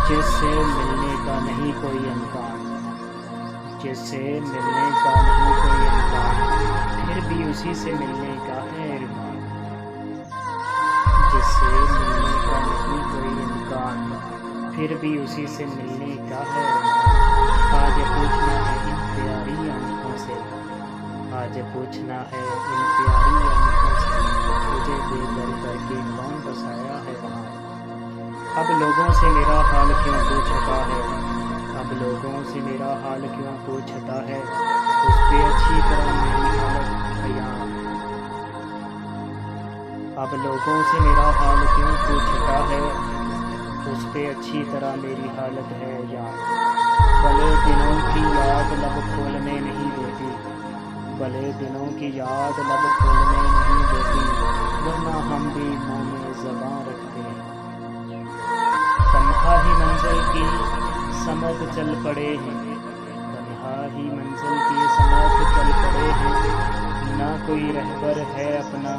جس سے ملنے کا نہیں کوئی امکان، جس سے ملنے کا نہیں کوئی امکان، پھر بھی اسی سے ملنے کا ہے ارمان، جس سے ملنے کا نہیں کوئی امکان، پھر بھی اسی سے ملنے کا ہے ارمان۔ آج پوچھنا ہے ان پیاری آنکھوں سے، آج پوچھنا ہے ان پیاری آنکھوں سے، مجھے بے گھر کر کے کون بسایا ہے وہاں۔ اب لوگوں سے میرا حال کیوں پوچھتا ہے، اب لوگوں سے میرا حال کیوں پوچھتا ہے، اس پہ اچھی طرح میری حالت ہے یہاں۔ اب لوگوں سے میرا حال کیوں پوچھتا ہے، اس پہ اچھی طرح میری حالت ہے یہاں۔ بھلے دنوں کی یاد لب کھولنے نہیں دیتی، بھلے دنوں کی یاد لب کھولنے نہیں دیتی، ورنہ ہم بھی منہ میں زباں رکھتے ہیں۔ تنہا ہی منزل کی سمت چل پڑے ہیں، تنہا ہی منزل کی سمت چل پڑے ہیں، نہ کوئی رہبر ہے اپنا